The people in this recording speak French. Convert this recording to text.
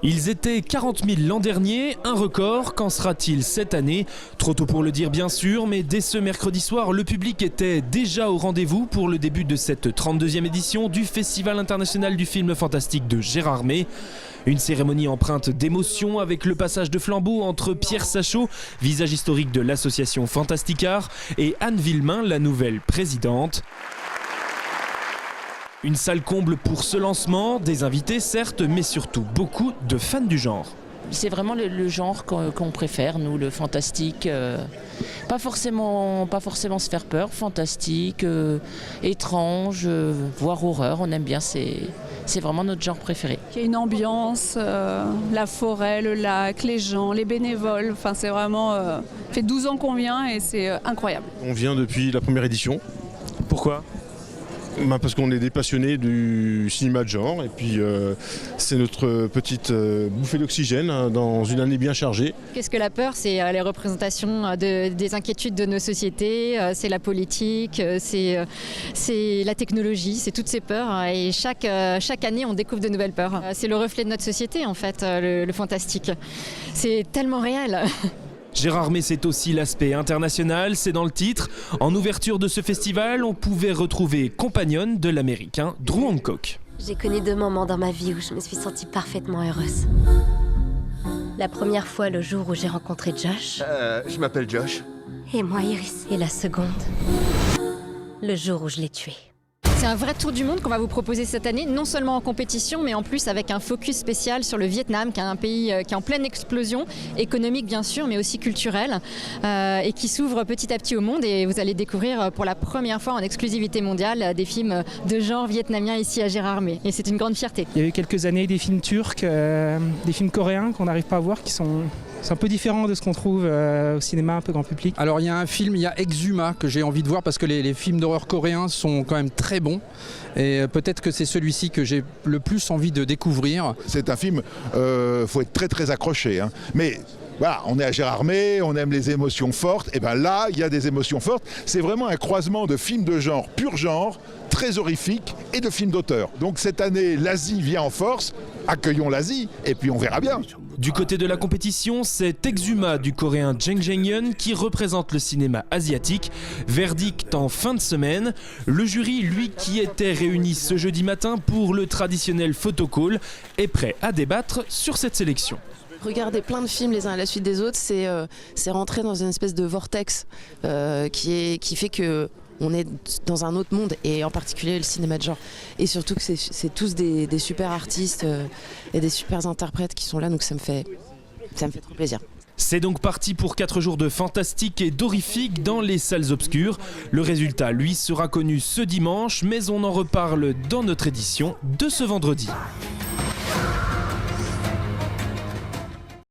Ils étaient 40 000 l'an dernier, un record. Qu'en sera-t-il cette année? Trop tôt pour le dire bien sûr, mais dès ce mercredi soir, le public était déjà au rendez-vous pour le début de cette 32e édition du Festival international du film fantastique de Gérardmer. Une cérémonie empreinte d'émotion avec le passage de flambeau entre Pierre Sachot, visage historique de l'association Fantasticart, et Anne Villemain, la nouvelle présidente. Une salle comble pour ce lancement, des invités certes, mais surtout beaucoup de fans du genre. C'est vraiment le genre qu'on préfère, nous, le fantastique. Pas forcément se faire peur, fantastique, étrange, voire horreur, on aime bien, c'est vraiment notre genre préféré. Il y a une ambiance, la forêt, le lac, les gens, les bénévoles, enfin c'est vraiment... ça fait 12 ans qu'on vient et c'est incroyable. On vient depuis la première édition. Pourquoi ? Parce qu'on est des passionnés du cinéma de genre et puis c'est notre petite bouffée d'oxygène dans une année bien chargée. Qu'est-ce que la peur? C'est les représentations des inquiétudes de nos sociétés, c'est la politique, c'est la technologie, c'est toutes ces peurs et chaque année on découvre de nouvelles peurs. C'est le reflet de notre société en fait, le fantastique. C'est tellement réel. Gérardmer, c'est aussi l'aspect international, c'est dans le titre. En ouverture de ce festival, on pouvait retrouver compagnonne de l'américain Drew Hancock. J'ai connu 2 moments dans ma vie où je me suis sentie parfaitement heureuse. La première fois, le jour où j'ai rencontré Josh. Je m'appelle Josh. Et moi, Iris. Et la seconde, le jour où je l'ai tué. C'est un vrai tour du monde qu'on va vous proposer cette année, non seulement en compétition, mais en plus avec un focus spécial sur le Vietnam, qui est un pays qui est en pleine explosion, économique bien sûr, mais aussi culturelle, et qui s'ouvre petit à petit au monde. Et vous allez découvrir pour la première fois en exclusivité mondiale des films de genre vietnamien ici à Gérardmer. Et c'est une grande fierté. Il y a eu quelques années des films turcs, des films coréens qu'on n'arrive pas à voir, qui sont... C'est un peu différent de ce qu'on trouve au cinéma un peu grand public. Alors il y a un film, il y a Exuma que j'ai envie de voir parce que les films d'horreur coréens sont quand même très bons. Et peut-être que c'est celui-ci que j'ai le plus envie de découvrir. C'est un film, faut être très très accroché. Hein. Mais voilà, on est à Gérardmer, on aime les émotions fortes. Et bien là, il y a des émotions fortes. C'est vraiment un croisement de films de genre, pur genre, très horrifique, et de films d'auteur. Donc cette année, l'Asie vient en force. Accueillons l'Asie et puis on verra bien. Du côté de la compétition, c'est Exuma du coréen Jang Jae-hyun qui représente le cinéma asiatique. Verdict en fin de semaine. Le jury, lui qui était réuni ce jeudi matin pour le traditionnel photocall, est prêt à débattre sur cette sélection. Regarder plein de films les uns à la suite des autres, c'est rentrer dans une espèce de vortex qui fait que on est dans un autre monde, et en particulier le cinéma de genre. Et surtout que c'est tous des super artistes et des super interprètes qui sont là, donc ça me fait trop plaisir. C'est donc parti pour 4 jours de fantastique et d'horrifique dans les salles obscures. Le résultat, lui, sera connu ce dimanche, mais on en reparle dans notre édition de ce vendredi.